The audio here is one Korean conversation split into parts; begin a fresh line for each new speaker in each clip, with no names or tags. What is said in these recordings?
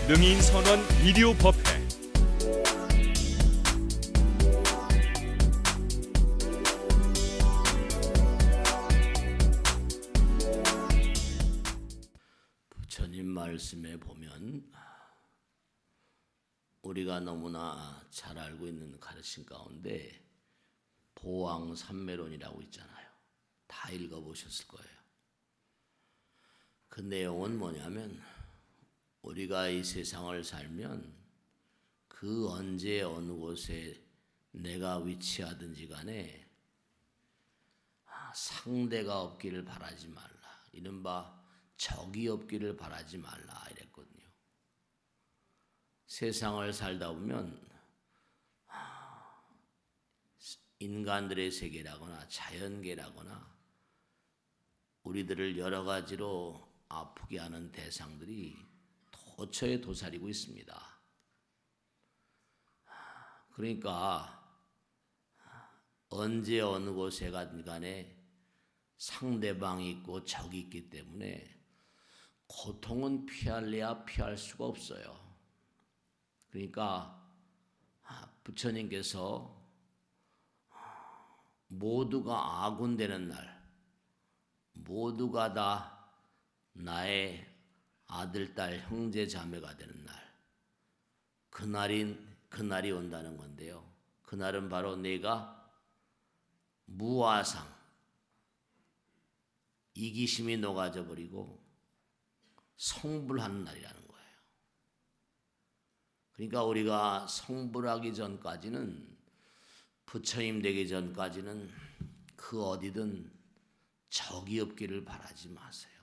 능인선원 비디오법회.
부처님 말씀에 보면 우리가 너무나 잘 알고 있는 가르침 가운데 보왕삼매론이라고 있잖아요. 다 읽어보셨을 거예요. 그 내용은 뭐냐면 우리가 이 세상을 살면 그 언제 어느 곳에 내가 위치하든지 간에 상대가 없기를 바라지 말라. 이른바 적이 없기를 바라지 말라 이랬거든요. 세상을 살다 보면 인간들의 세계라거나 자연계라거나 우리들을 여러 가지로 아프게 하는 대상들이 도처에 도사리고 있습니다. 그러니까 언제 어느 곳에 가든 간에 상대방이 있고 적이 있기 때문에 고통은 피할래야 피할 수가 없어요. 그러니까 부처님께서 모두가 아군되는 날, 모두가 다 나의 아들, 딸, 형제, 자매가 되는 날, 그날이 온다는 건데요. 그날은 바로 내가 무아상, 이기심이 녹아져 버리고 성불하는 날이라는 거예요. 그러니까 우리가 성불하기 전까지는, 부처님 되기 전까지는 그 어디든 적이 없기를 바라지 마세요.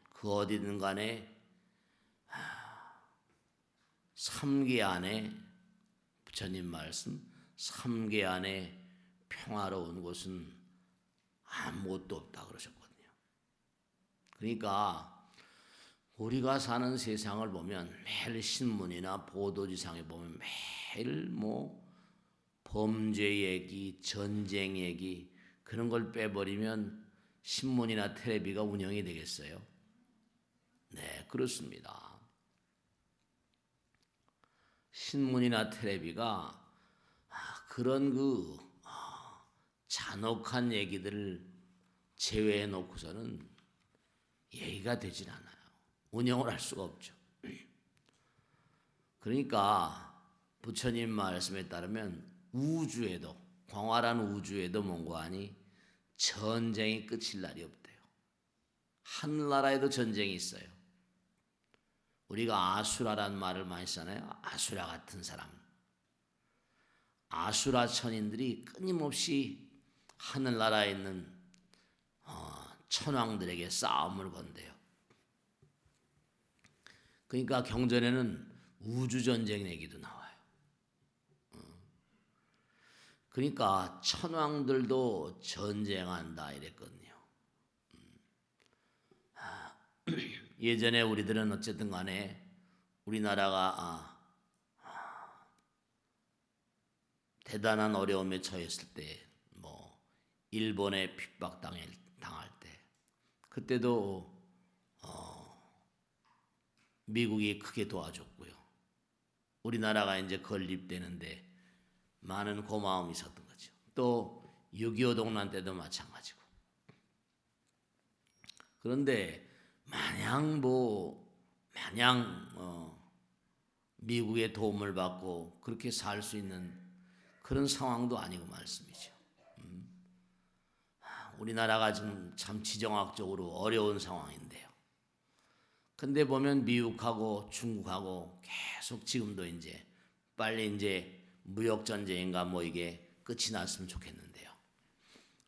그 어디든 간에 삼계 안에, 부처님 말씀, 삼계 안에 평화로운 곳은 아무것도 없다 그러셨거든요. 그러니까 우리가 사는 세상을 보면 매일 신문이나 보도지상에 보면 매일 범죄 얘기, 전쟁 얘기 그런 걸 빼버리면 신문이나 텔레비가 운영이 되겠어요? 네, 그렇습니다. 신문이나 텔레비가 그런 잔혹한 얘기들을 제외해 놓고서는 얘기가 되질 않아요. 운영을 할 수가 없죠. 그러니까 부처님 말씀에 따르면 우주에도, 광활한 우주에도 뭔고하니 전쟁이 끝일 날이 없대요. 하늘나라에도 전쟁이 있어요. 우리가 아수라라는 말을 많이 쓰잖아요. 아수라 같은 사람. 아수라 천인들이 끊임없이 하늘나라에 있는 천왕들에게 싸움을 건대요. 그러니까 경전에는 우주전쟁 얘기도 나와요. 그러니까 천왕들도 전쟁한다 이랬거든요. 예전에 우리들은 어쨌든 간에 우리나라가 대단한 어려움에 처했을 때, 일본에 핍박당할 때, 그때도 미국이 크게 도와줬고요. 우리나라가 이제 건립되는데 많은 고마움이 있었던 거죠. 또 6.25 동란 때도 마찬가지고. 그런데 마냥 미국의 도움을 받고 그렇게 살 수 있는 그런 상황도 아니고 말씀이죠. 우리나라가 지금 참 지정학적으로 어려운 상황인데요. 근데 보면 미국하고 중국하고 계속 지금도 빨리 무역 전쟁인가 이게 끝이 났으면 좋겠는데요.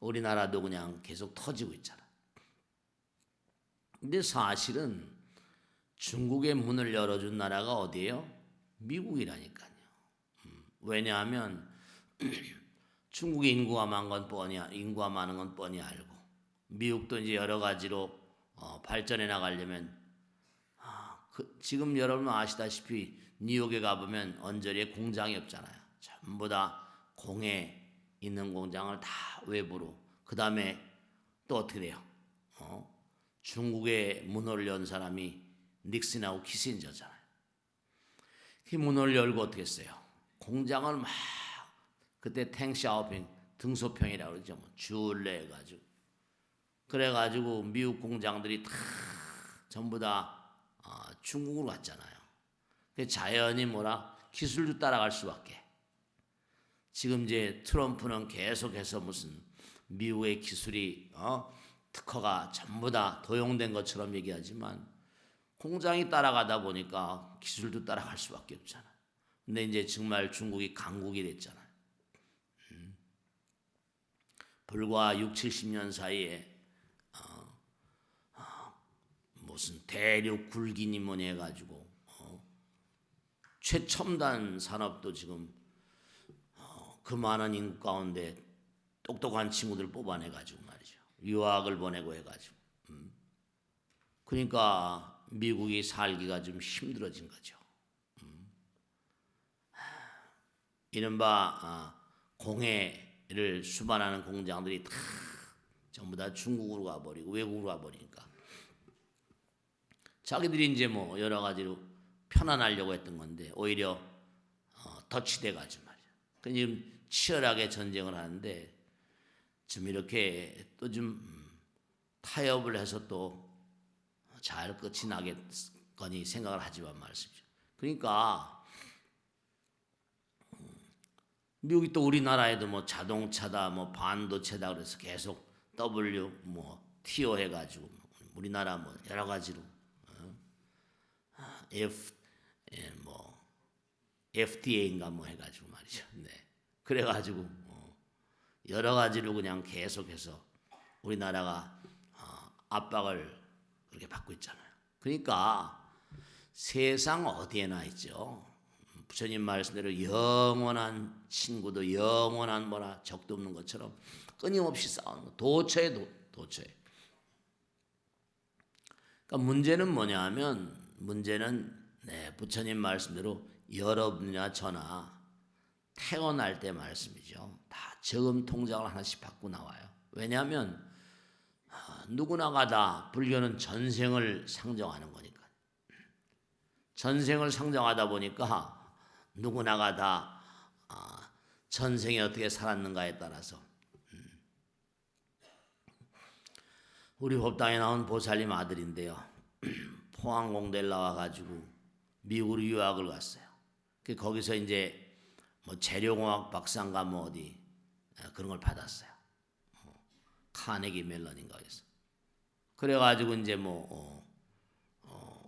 우리나라도 그냥 계속 터지고 있잖아. 근데 사실은 중국의 문을 열어준 나라가 어디예요? 미국이라니까요. 왜냐하면 중국의 인구가 많은 건 뻔히 알고, 미국도 이제 여러 가지로 발전해 나가려면 지금 여러분 아시다시피 뉴욕에 가보면 언저리에 공장이 없잖아요. 전부 다 공에 있는 공장을 다 외부로. 그 다음에 또 어떻게 돼요? 중국의 문호를 연 사람이 닉슨하고 키신저잖아요. 그 문을 열고 어떻게 했어요? 공장을 막 그때 탱샤오핑 등소평이라고 그러죠. 뭐 줄내 해가지고 그래가지고 미국 공장들이 다 전부 다 중국으로 갔잖아요. 그 자연히 뭐라 기술도 따라갈 수밖에. 지금 이제 트럼프는 계속해서 무슨 미국의 기술이 특허가 전부 다 도용된 것처럼 얘기하지만 공장이 따라가다 보니까 기술도 따라갈 수밖에 없잖아. 근데 이제 정말 중국이 강국이 됐잖아요. 불과 6, 70년 사이에 무슨 대륙 굴기니 뭐니 해가지고 최첨단 산업도 지금 그 많은 인구 가운데 똑똑한 친구들 뽑아내가지고 말이죠. 유학을 보내고 해가지고. 그러니까 미국이 살기가 좀 힘들어진 거죠. 이른바 공해를 수반하는 공장들이 다 전부 다 중국으로 가버리고 외국으로 가버리니까 자기들이 이제 뭐 여러 가지로 편안하려고 했던 건데 오히려 덧치돼 가지고 말이야. 그 지금 치열하게 전쟁을 하는데 좀 이렇게 또 좀 타협을 해서 또 잘 끝이 나겠거니 생각을 하지만 말씀이죠. 그러니까 미국이 또 우리나라에도 뭐 자동차다 뭐 반도체다 그래서 계속 W 뭐 TO 해가지고 우리나라 뭐 여러 가지로 뭐 FTA인가 뭐 해가지고 말이죠. 네. 그래가지고 여러 가지로 그냥 계속해서 우리나라가 압박을 그렇게 받고 있잖아요. 그러니까 세상 어디에나 있죠. 부처님 말씀대로 영원한 친구도 영원한 뭐나 적도 없는 것처럼 끊임없이 싸우는 거. 도처에. 그러니까 문제는 뭐냐면 문제는 부처님 말씀대로 여러분이나 저나 태어날 때 말씀이죠. 다 저금 통장을 하나씩 받고 나와요. 왜냐하면 누구나가 다 불교는 전생을 상정하는 거니까. 전생을 상정하다 보니까 누구나가 다 전생에 어떻게 살았는가에 따라서 우리 법당에 나온 보살님 아들인데요. 포항공대를 나와가지고 미국으로 유학을 갔어요. 거기서 이제 뭐 재료공학 박사인가 뭐 어디 그런 걸 받았어요. 카네기 멜런인가 해서. 그래가지고 이제 뭐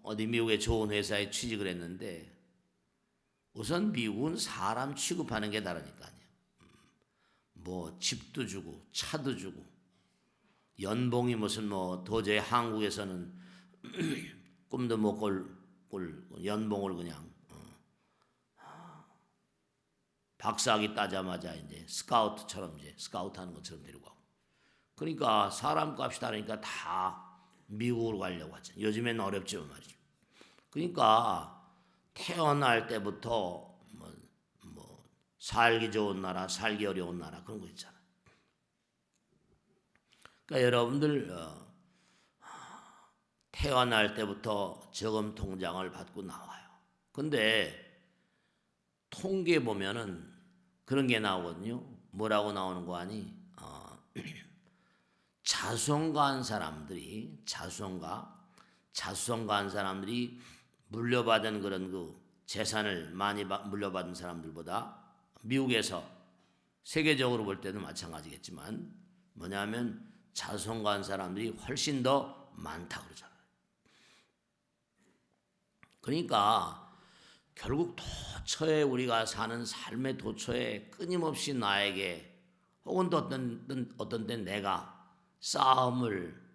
어디 미국의 좋은 회사에 취직을 했는데 우선 미국은 사람 취급하는 게 다르니까요. 뭐 집도 주고 차도 주고 연봉이 무슨 뭐 도저히 한국에서는 꿈도 못 꿀 연봉을 그냥 박사학위 따자마자 이제 스카우트처럼 이제 스카우트하는 것처럼 데리고 가고. 그러니까 사람 값이 다르니까 다 미국으로 가려고 하잖아요. 요즘에는 어렵지만 말이죠. 그러니까 태어날 때부터 뭐 살기 좋은 나라, 살기 어려운 나라 그런 거 있잖아요. 그러니까 여러분들 태어날 때부터 저금 통장을 받고 나와요. 근데 통계 보면은 그런 게 나오거든요. 뭐라고 나오는 거 아니? 자수성가한 사람들이 자수성가한 사람들이 물려받은 그런 그 재산을 많이 물려받은 사람들보다 미국에서 세계적으로 볼 때는 마찬가지겠지만 뭐냐면 자수성가한 사람들이 훨씬 더 많다고 그러잖아요. 그러니까 결국 도처에 우리가 사는 삶의 도처에 끊임없이 나에게 혹은 또 어떤 때 내가 싸움을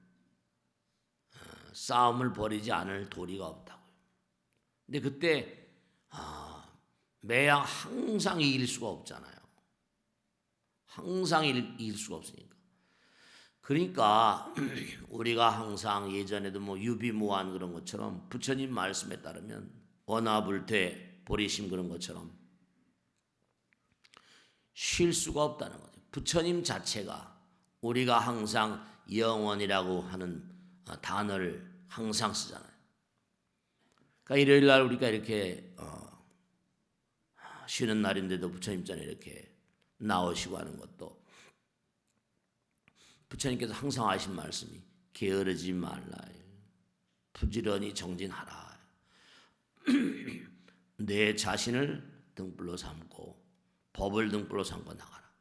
벌이지 않을 도리가 없다고요. 근데 그때 매양 항상 이길 수가 없잖아요. 항상 이길 수가 없으니까. 그러니까 우리가 항상 예전에도 뭐 유비무한 그런 것처럼 부처님 말씀에 따르면 원화불퇴 보리심 그런 것처럼 쉴 수가 없다는 거죠. 부처님 자체가 우리가 항상 영원이라고 하는 단어를 항상 쓰잖아요. 그러니까 일요일 날 우리가 이렇게 쉬는 날인데도 부처님 전에 이렇게 나오시고 하는 것도 부처님께서 항상 하신 말씀이 게으르지 말라. 부지런히 정진하라. 내 자신을 등불로 삼고 법을 등불로 삼고 나가라.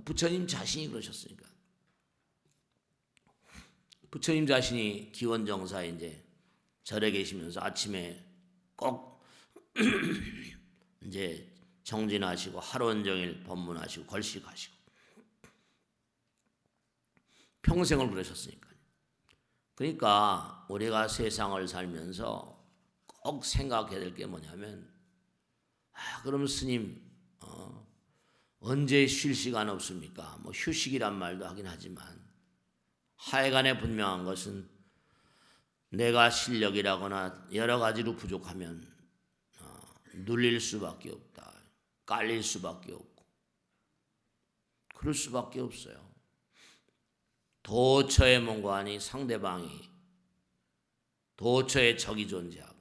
부처님 자신이 그러셨으니까. 부처님 자신이 기원정사에 이제 절에 계시면서 아침에 꼭 이제 정진하시고 하루 온종일 법문하시고 걸식하시고 평생을 그러셨으니까요. 그러니까 우리가 세상을 살면서 꼭 생각해야 될 게 뭐냐면 그럼 스님 언제 쉴 시간 없습니까? 뭐 휴식이란 말도 하긴 하지만 하여간에 분명한 것은 내가 실력이라거나 여러 가지로 부족하면 눌릴 수밖에 없다. 깔릴 수밖에 없고 그럴 수밖에 없어요. 도처에 뭔가하니 상대방이 도처에 적이 존재하고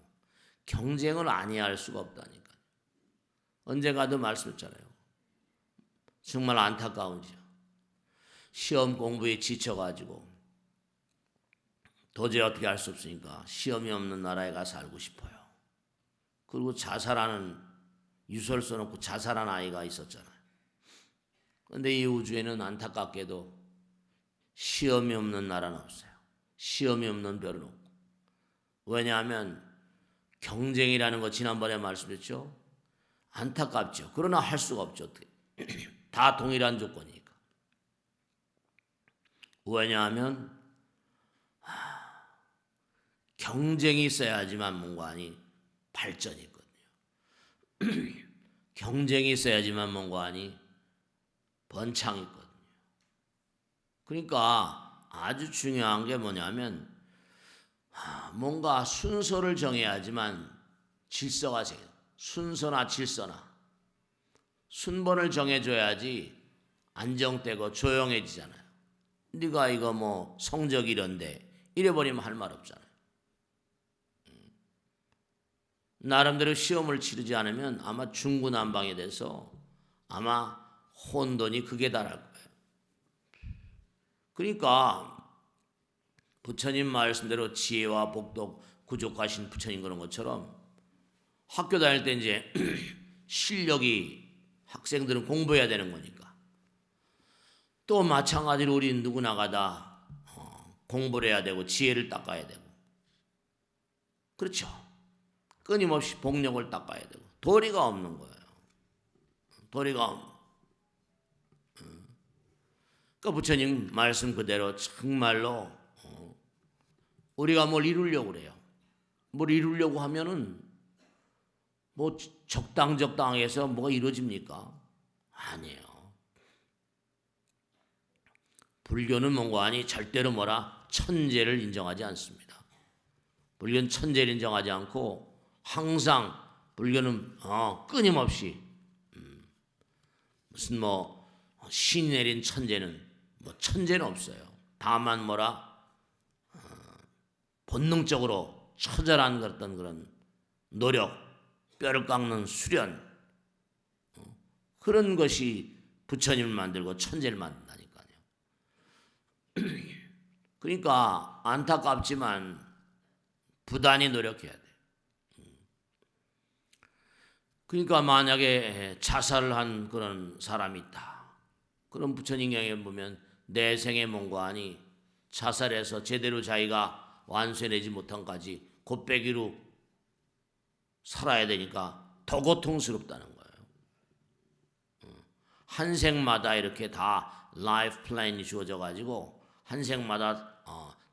경쟁을 아니할 수가 없다니까. 언젠가도 말씀했잖아요. 정말 안타까운 일이야. 시험 공부에 지쳐가지고 도저히 어떻게 할 수 없으니까 시험이 없는 나라에 가서 살고 싶어요. 그리고 자살하는 유서를 써놓고 자살한 아이가 있었잖아요. 그런데 이 우주에는 안타깝게도 시험이 없는 나라는 없어요. 시험이 없는 별은 없고. 왜냐하면 경쟁이라는 거 지난번에 말씀드렸죠. 안타깝죠. 그러나 할 수가 없죠. 다 동일한 조건이니까. 왜냐하면 경쟁이 있어야지만 뭔가하니 발전이 있거든요. 경쟁이 있어야지만 뭔가하니 번창이 있거든요. 그러니까 아주 중요한 게 뭐냐면 뭔가 순서를 정해야지만 질서가 생겨요. 순서나 질서나 순번을 정해줘야지 안정되고 조용해지잖아요. 네가 이거 뭐 성적 이런데 이래버리면 할 말 없잖아요. 나름대로 시험을 치르지 않으면 아마 중구난방에 대해서 아마 혼돈이 극에 달할 거예요. 그러니까 부처님 말씀대로 지혜와 복도 구족하신 부처님 그런 것처럼 학교 다닐 때 이제 실력이 학생들은 공부해야 되는 거니까 또 마찬가지로 우리 누구나가 다 공부를 해야 되고 지혜를 닦아야 되고 그렇죠. 끊임없이 복력을 닦아야 되고 도리가 없는 거예요. 도리가 없는. 그러니까 부처님 말씀 그대로 정말로 우리가 뭘 이루려고 그래요. 뭘 이루려고 하면은 뭐 적당해서 뭐가 이루어집니까? 아니에요. 불교는 뭔가하니 절대로 뭐라 천재를 인정하지 않습니다. 불교는 천재를 인정하지 않고 항상 불교는 끊임없이 무슨 뭐 신이 내린 천재는 뭐 천재는 없어요. 다만 뭐라 본능적으로 처절한 어떤 그런 노력, 뼈를 깎는 수련 그런 것이 부처님을 만들고 천재를 만든다니까요. 그러니까 안타깝지만 부단히 노력해야 돼. 그러니까 만약에 자살을 한 그런 사람이 있다. 그럼 부처님 경에 보면 내 생의 몸과하니 자살해서 제대로 자기가 완수해내지 못한까지 곱배기로 살아야 되니까 더 고통스럽다는 거예요. 한 생마다 이렇게 다 라이프 플랜이 주어져 가지고 한 생마다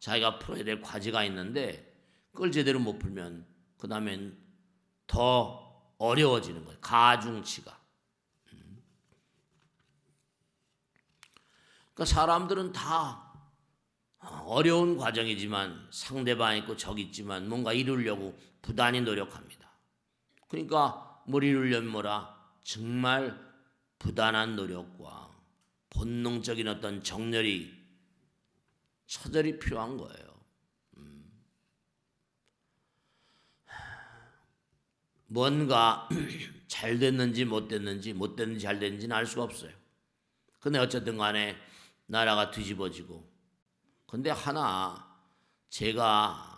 자기가 풀어야 될 과제가 있는데 그걸 제대로 못 풀면 그 다음엔 더 어려워지는 거예요. 가중치가. 그러니까 사람들은 다 어려운 과정이지만 상대방 있고 적 있지만 뭔가 이루려고 부단히 노력합니다. 그러니까 뭘 이루려면 뭐라 정말 부단한 노력과 본능적인 어떤 정열이 처절히 필요한 거예요. 뭔가 잘 됐는지 못 됐는지 잘 됐는지는 알 수가 없어요. 근데 어쨌든 간에 나라가 뒤집어지고. 근데 하나 제가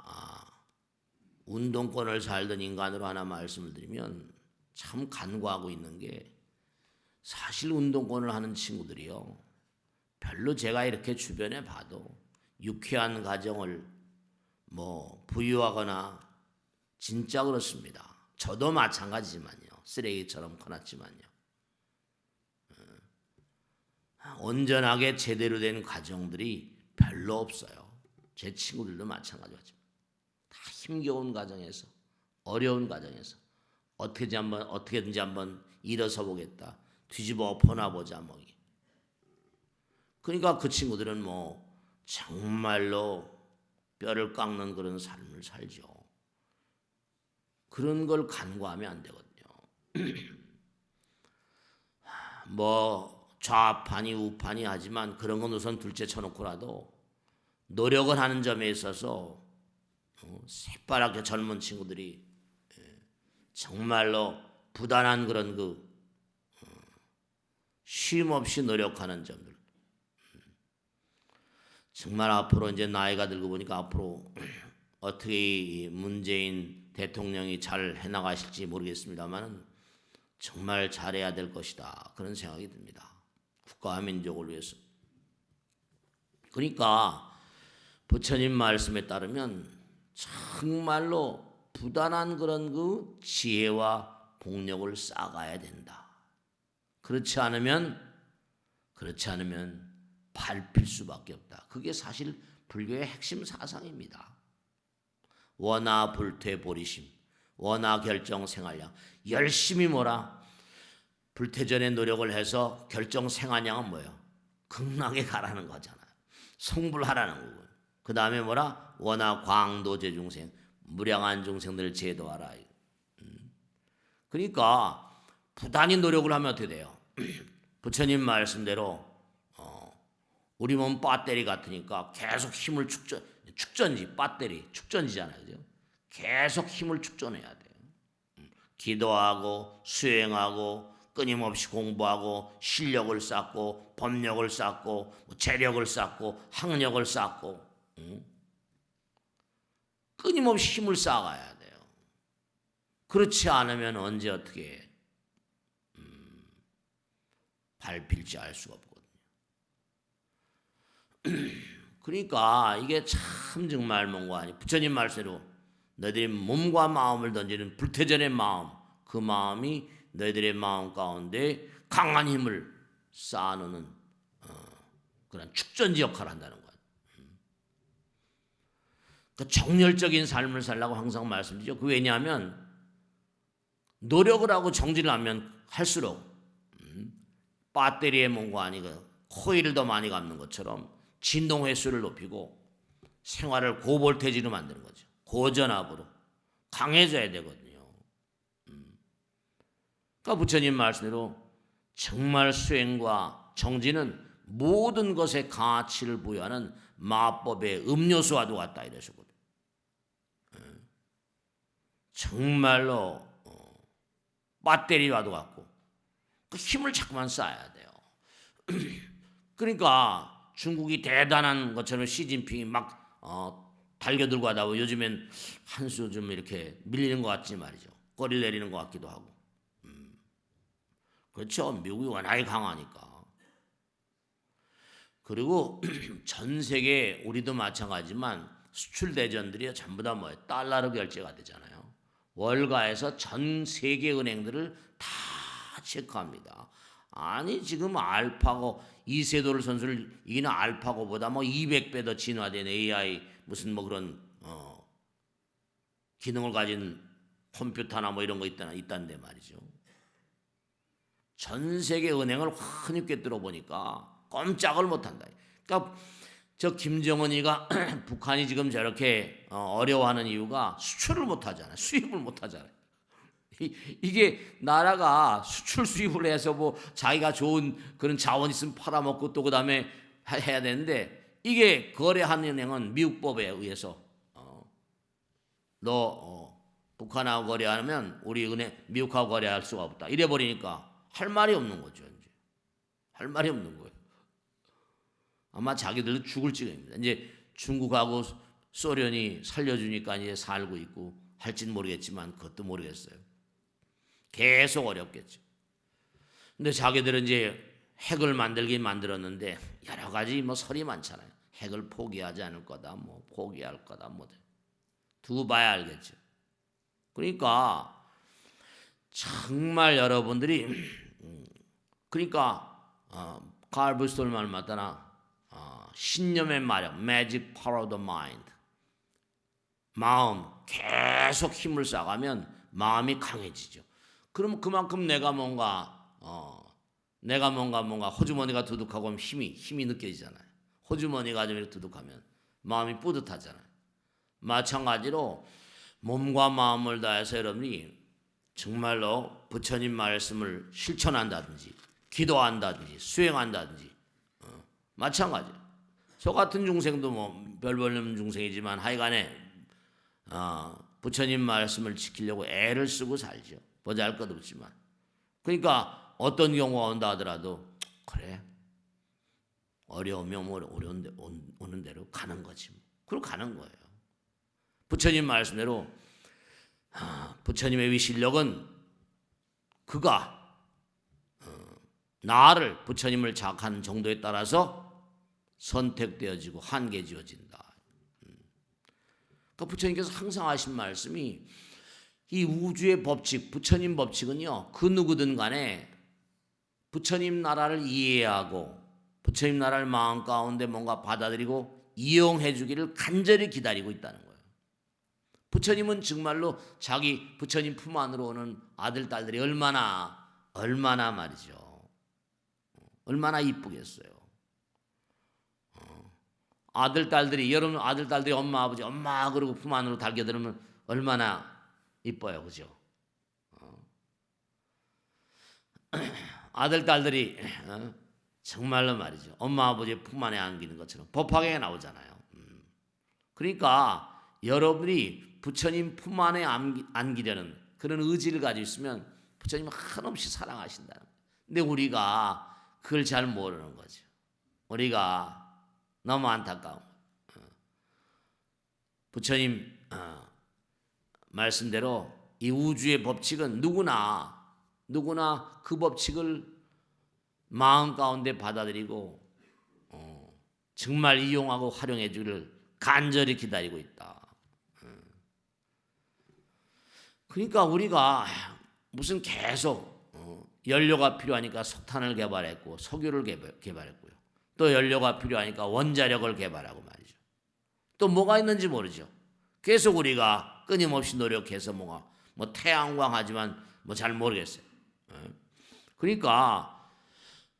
운동권을 살던 인간으로 하나 말씀을 드리면 참 간과하고 있는 게 사실 운동권을 하는 친구들이요. 별로 제가 이렇게 주변에 봐도 유쾌한 가정을 부유하거나 진짜 그렇습니다. 저도 마찬가지지만요. 쓰레기처럼 커났지만요. 온전하게 제대로 된 가정들이 별로 없어요. 제 친구들도 마찬가지죠. 다 힘겨운 가정에서 어려운 가정에서 어떻게든지 한번 일어서 보겠다. 뒤집어 엎어나 보자 그러니까 그 친구들은 정말로 뼈를 깎는 그런 삶을 살죠. 그런 걸 간과하면 안 되거든요. 좌판이 우판이 하지만 그런 건 우선 둘째 쳐놓고라도 노력을 하는 점에 있어서 새파랗게 젊은 친구들이 정말로 부단한 그런 쉼 없이 노력하는 점들. 정말 앞으로 이제 나이가 들고 보니까 앞으로 어떻게 이 문재인 대통령이 잘 해나가실지 모르겠습니다만 정말 잘해야 될 것이다. 그런 생각이 듭니다. 국가와 민족을 위해서. 그러니까 부처님 말씀에 따르면 정말로 부단한 그런 지혜와 공력을 쌓아가야 된다. 그렇지 않으면 밟힐 수밖에 없다. 그게 사실 불교의 핵심 사상입니다. 원하 불퇴 보리심, 원하 결정 생활량. 열심히 불퇴전에 노력을 해서 결정 생활량은 뭐예요? 극락에 가라는 거잖아요. 성불하라는 거고요. 그 다음에 원하 광도 제중생, 무량한 종생들을 제도하라. 그러니까 부단히 노력을 하면 어떻게 돼요? 부처님 말씀대로 우리 몸 배터리 같으니까 계속 힘을 축전지 배터리 축전지잖아요. 그죠? 계속 힘을 축전해야 돼요. 기도하고 수행하고 끊임없이 공부하고 실력을 쌓고 법력을 쌓고 재력을 쌓고 학력을 쌓고 끊임없이 힘을 쌓아가야 돼요. 그렇지 않으면 언제 어떻게 밟힐지 알 수가 없거든요. 그러니까 이게 참 정말 뭔가 아니 부처님 말씀대로 너희들이 몸과 마음을 던지는 불태전의 마음, 그 마음이 너희들의 마음 가운데 강한 힘을 쌓아놓는 그런 축전지 역할을 한다는 거예요. 그 정열적인 삶을 살라고 항상 말씀드리죠. 그 왜냐하면 노력을 하고 정진을 하면 할수록 배터리의 뭔가 아니고 코일을 더 많이 감는 것처럼 진동 횟수를 높이고 생활을 고볼테지로 만드는 거죠. 고전압으로 강해져야 되거든요. 그러니까 부처님 말씀대로 정말 수행과 정진은 모든 것에 가치를 부여하는 마법의 음료수와도 같다 이러시거든요. 정말로 배터리와도 같고 그 힘을 자꾸만 쌓아야 돼요. 그러니까 중국이 대단한 것처럼 시진핑이 막 달겨들고 하다 보면 요즘엔 한 수 좀 이렇게 밀리는 것 같지 말이죠. 꼬리를 내리는 것 같기도 하고. 그렇죠. 미국이 워낙에 강하니까. 그리고 전 세계 우리도 마찬가지지만 수출 대전들이 전부 다 뭐예요? 달러로 결제가 되잖아요. 월가에서 전 세계 은행들을 다 체크합니다. 아니 지금 알파고 이세돌 선수를 이기는 알파고보다 200배 더 진화된 AI 무슨 그런 기능을 가진 컴퓨터나 이런 거 있다는데 말이죠. 전 세계 은행을 환히 꿰뚫어 보니까 꼼짝을 못한다. 그러니까 저 김정은이가 북한이 지금 저렇게 어려워하는 이유가 수출을 못하잖아요. 수입을 못하잖아요. 이게 나라가 수출 수입을 해서 자기가 좋은 그런 자원 있으면 팔아먹고 또 그다음에 해야 되는데 이게 거래하는 은행은 미국법에 의해서 너 북한하고 거래하면 우리 은행 미국하고 거래할 수가 없다. 이래 버리니까 할 말이 없는 거죠. 이제 할 말이 없는 거예요. 아마 자기들도 죽을 지경입니다. 이제 중국하고 소련이 살려주니까 이제 살고 있고 할지는 모르겠지만 그것도 모르겠어요. 계속 어렵겠죠. 근데 자기들은 이제 핵을 만들긴 만들었는데 여러 가지 뭐 설이 많잖아요. 핵을 포기하지 않을 거다, 뭐 포기할 거다, 뭐 두고 봐야 알겠죠. 그러니까 정말 여러분들이 그러니까 칼 브스톨 말 맞다나 신념의 마력, magic power of the mind. 마음 계속 힘을 쌓아가면 마음이 강해지죠. 그럼 그만큼 내가 뭔가 호주머니가 두둑하고 힘이 느껴지잖아요. 호주머니가 좀 이렇게 두둑하면 마음이 뿌듯하잖아요. 마찬가지로 몸과 마음을 다해서 여러분이 정말로 부처님 말씀을 실천한다든지 기도한다든지 수행한다든지 마찬가지. 저 같은 중생도 뭐 별 볼없는 중생이지만 하여간에 부처님 말씀을 지키려고 애를 쓰고 살죠. 보잘것없지만. 그러니까 어떤 경우가 온다 하더라도 그래 어려우면 어려운데 오는 대로 가는 거지. 그러고 가는 거예요. 부처님 말씀대로 부처님의 위실력은 그가 나를 부처님을 자각하는 정도에 따라서 선택되어지고 한계지어진다. 그러니까 부처님께서 항상 하신 말씀이 이 우주의 법칙, 부처님 법칙은요, 그 누구든 간에 부처님 나라를 이해하고 부처님 나라를 마음 가운데 뭔가 받아들이고 이용해 주기를 간절히 기다리고 있다는 거예요. 부처님은 정말로 자기 부처님 품 안으로 오는 아들, 딸들이 얼마나 말이죠. 얼마나 이쁘겠어요. 아들, 딸들이, 여러분 아들, 딸들이 엄마, 아버지, 엄마 그러고 품 안으로 달겨들으면 얼마나 이뻐요. 그죠? 아들, 딸들이 정말로 말이죠. 엄마, 아버지의 품 안에 안기는 것처럼 법화경에 나오잖아요. 그러니까 여러분이 부처님 품 안에 안기려는 그런 의지를 가지고 있으면 부처님은 한없이 사랑하신다는 거예요. 근데 우리가 그걸 잘 모르는 거죠. 우리가 너무 안타까운 거예요. 부처님 말씀대로 이 우주의 법칙은 누구나 그 법칙을 마음 가운데 받아들이고 정말 이용하고 활용해 주기를 간절히 기다리고 있다. 그러니까 우리가 무슨 계속 연료가 필요하니까 석탄을 개발했고 석유를 개발했고요. 또 연료가 필요하니까 원자력을 개발하고 말이죠. 또 뭐가 있는지 모르죠. 계속 우리가 끊임없이 노력해서 뭐 태양광 하지만 뭐 잘 모르겠어요. 그러니까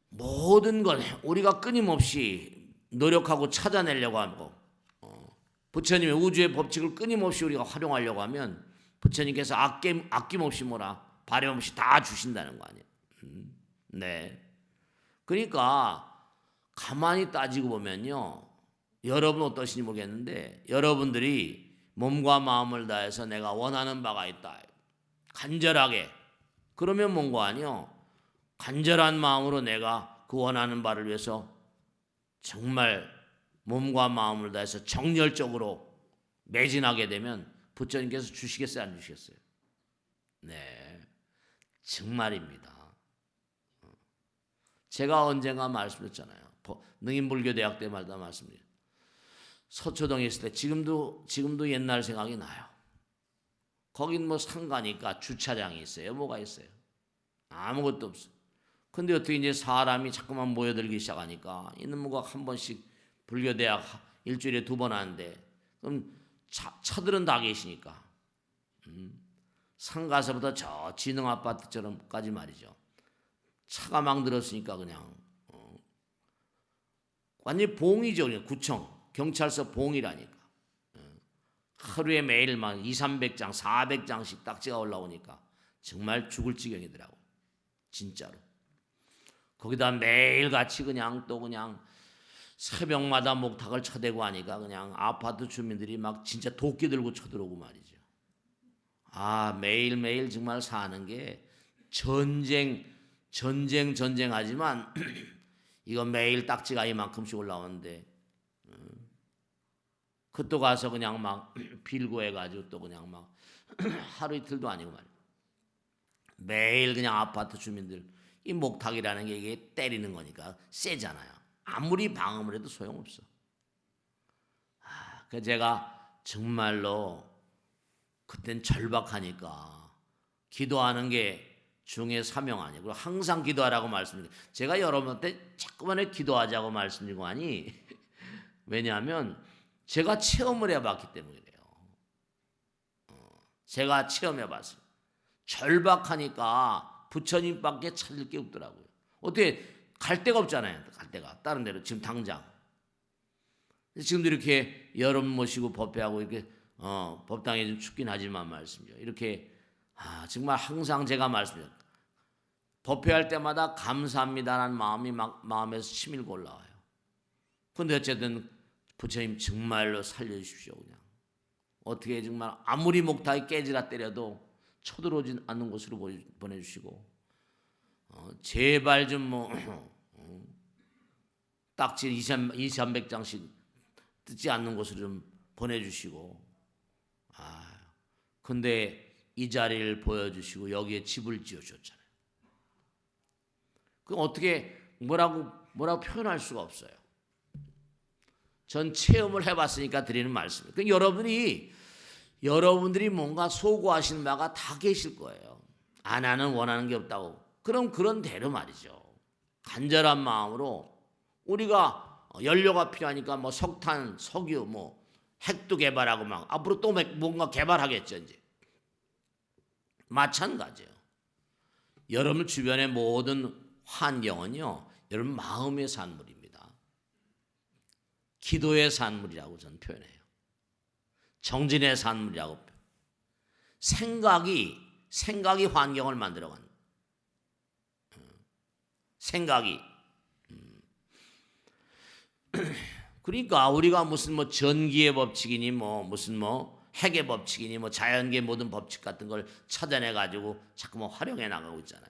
모든 걸 우리가 끊임없이 노력하고 찾아내려고 하고 부처님의 우주의 법칙을 끊임없이 우리가 활용하려고 하면 부처님께서 아낌없이 바램없이 다 주신다는 거 아니에요. 네. 그러니까 가만히 따지고 보면요. 여러분 어떠신지 모르겠는데 여러분들이 몸과 마음을 다해서 내가 원하는 바가 있다. 간절하게. 그러면 뭔가 아니요. 간절한 마음으로 내가 그 원하는 바를 위해서 정말 몸과 마음을 다해서 정열적으로 매진하게 되면 부처님께서 주시겠어요? 안 주시겠어요? 네. 정말입니다. 제가 언젠가 말씀드렸잖아요. 능인불교대학 때 말씀드렸어요. 서초동에 있을 때 지금도 옛날 생각이 나요. 거긴 뭐 상가니까 주차장이 있어요. 뭐가 있어요? 아무것도 없어요. 근데 어떻게 이제 사람이 자꾸만 모여들기 시작하니까 이놈과 한 번씩 불교대학 일주일에 2번 하는데 그럼 차들은 다 계시니까 상가서부터 저 진흥 아파트처럼까지 말이죠. 차가 막 늘었으니까 그냥 완전히 봉이죠. 그냥 구청 경찰서 봉이라니까. 하루에 매일 막 200~300장 400장씩 딱지가 올라오니까 정말 죽을 지경이더라고. 진짜로. 거기다 매일같이 그냥 새벽마다 목탁을 쳐대고 하니까 그냥 아파트 주민들이 막 진짜 도끼 들고 쳐들어오고 말이죠. 매일매일 정말 사는 게 전쟁하지만 이거 매일 딱지가 이만큼씩 올라오는데 그또 가서 그냥 막 빌고 해가지고 또 그냥 막 하루 이틀도 아니고 말이야. 매일 그냥 아파트 주민들 이 목탁이라는 게 이게 때리는 거니까 세잖아요. 아무리 방음을 해도 소용없어. 그 제가 정말로 그땐 절박하니까 기도하는 게 중의 사명 아니고 항상 기도하라고 말씀드리고 제가 여러분한테 자꾸만 기도하자고 말씀드리고 하니 왜냐하면 제가 체험을 해봤기 때문에 그래요. 제가 체험해봤어요. 절박하니까 부처님밖에 찾을 게 없더라고요. 어떻게 갈 데가 없잖아요. 갈 데가 다른 데로 지금 당장. 지금도 이렇게 여러분 모시고 법회하고 이렇게 법당에 좀 춥긴 하지만 말씀이죠. 이렇게 정말 항상 제가 말씀드려요. 법회할 때마다 감사합니다라는 마음이 막 마음에서 치밀고 올라와요. 그런데 어쨌든 부처님 정말로 살려주십시오. 그냥 어떻게 정말 아무리 목탁이 깨지라 때려도 쳐들어오지 않는 곳으로 보내주시고 제발 좀 딱지 200장씩 뜯지 않는 곳으로 좀 보내주시고 근데 이 자리를 보여주시고 여기에 집을 지어주셨잖아요. 그럼 어떻게 뭐라고 표현할 수가 없어요. 전 체험을 해봤으니까 드리는 말씀이에요. 그러니까 여러분들이 뭔가 소구하시는 바가 다 계실 거예요. 하나는 원하는 게 없다고. 그럼 그런 대로 말이죠. 간절한 마음으로 우리가 연료가 필요하니까 뭐 석탄, 석유, 뭐 핵도 개발하고 막 앞으로 또 뭔가 개발하겠죠 이제. 마찬가지예요. 여러분 주변의 모든 환경은요, 여러분 마음의 산물입니다. 기도의 산물이라고 저는 표현해요. 정진의 산물이라고 생각이 환경을 만들어간 생각이 그러니까 우리가 무슨 뭐 전기의 법칙이니 무슨 핵의 법칙이니 자연계의 모든 법칙 같은 걸 찾아내 가지고 자꾸 활용해 나가고 있잖아요.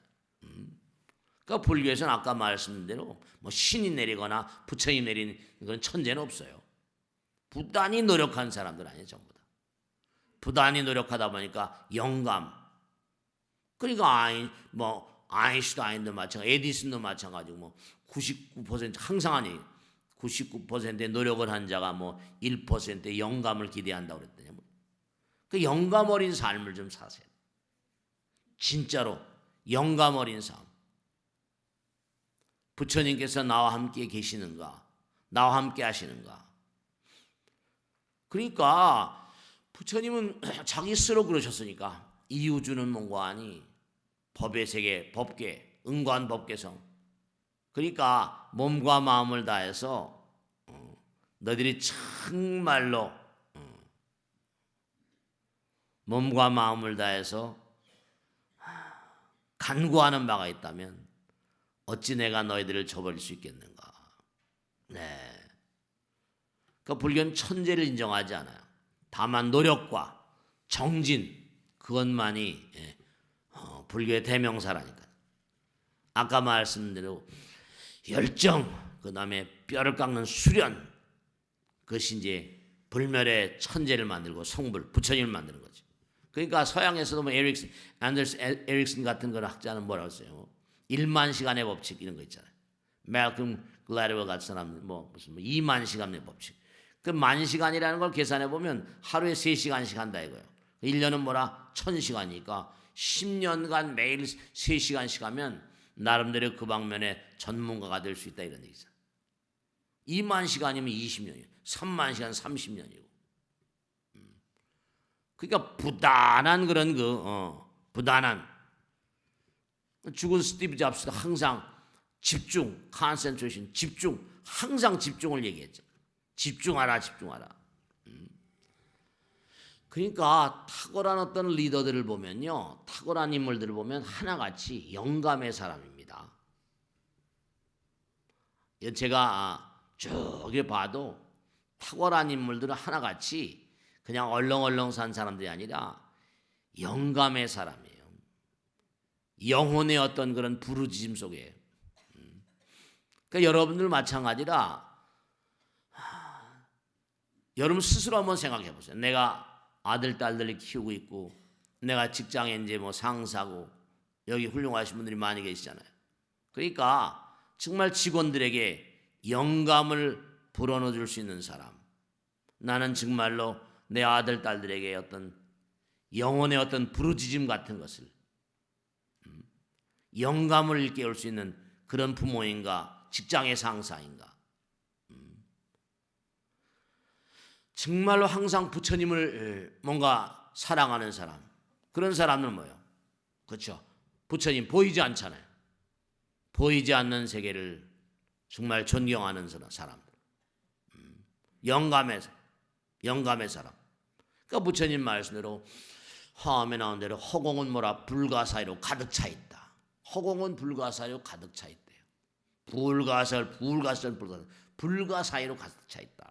그러니까 불교에서는 아까 말씀드린 대로 신이 내리거나 부처님 내리는 그런 천재는 없어요. 부단히 노력한 사람들 아니에요, 전부 다. 부단히 노력하다 보니까 영감. 그러니까 아인슈타인도 마찬가지, 에디슨도 마찬가지고 99% 항상 아니 99%의 노력을 한 자가 1%의 영감을 기대한다고 그랬더니 그 영감 어린 삶을 좀 사세요. 진짜로 영감 어린 삶. 부처님께서 나와 함께 계시는가? 나와 함께 하시는가? 그러니까 부처님은 자기 스스로 그러셨으니까 이우주는 뭔가하니 법의 세계, 법계, 응관법계성. 그러니까 몸과 마음을 다해서 너희들이 정말로 몸과 마음을 다해서 간구하는 바가 있다면 어찌 내가 너희들을 줘버릴 수 있겠는가. 네. 그 불교는 천재를 인정하지 않아요. 다만 노력과 정진 그것만이 불교의 대명사라니까. 아까 말씀대로 열정, 그 다음에 뼈를 깎는 수련, 그것이 이제 불멸의 천재를 만들고 성불, 부처님을 만드는 거죠. 그러니까 서양에서도 앤더슨 에릭슨 같은 걸 학자는 뭐라고 써요? 1만 시간의 법칙 이런 거 있잖아요. 말콤 글래드웰 같은 사람 무슨 2만 시간의 법칙. 그 만 시간이라는 걸 계산해 보면 하루에 3시간씩 한다 이거예요. 1년은 1000시간이니까 10년간 매일 3시간씩 하면 나름대로 그 방면에 전문가가 될 수 있다 이런 얘기죠. 2만 시간이면 20년이에요. 3만 시간 30년이고. 그러니까 부단한 그런 부단한 죽은 스티브 잡스도 항상 집중, 컨센트레이션, 집중, 항상 집중을 얘기했죠. 집중하라. 그러니까 탁월한 어떤 리더들을 보면요, 탁월한 인물들을 보면 하나같이 영감의 사람입니다. 제가 저기 봐도 탁월한 인물들은 하나같이 그냥 얼렁얼렁 산 사람들이 아니라 영감의 사람이에요. 영혼의 어떤 그런 부르짖음 속에. 그러니까 여러분들 마찬가지라 여러분 스스로 한번 생각해 보세요. 내가 아들, 딸들을 키우고 있고 내가 직장에 이제 뭐 상사고 여기 훌륭하신 분들이 많이 계시잖아요. 그러니까 정말 직원들에게 영감을 불어넣어 줄 수 있는 사람. 나는 정말로 내 아들, 딸들에게 어떤 영혼의 어떤 부르짖음 같은 것을 영감을 일깨울 수 있는 그런 부모인가 직장의 상사인가. 정말로 항상 부처님을 뭔가 사랑하는 사람. 그런 사람은 뭐예요? 그렇죠. 부처님 보이지 않잖아요. 보이지 않는 세계를 정말 존경하는 사람들. 영감의 사람. 그러니까 부처님 말씀대로 화엄에 나온 대로 허공은 뭐라 불가사의로 가득 차 있다. 허공은 불가사의로 가득 차 있대요. 불가사의로 가득 차 있다.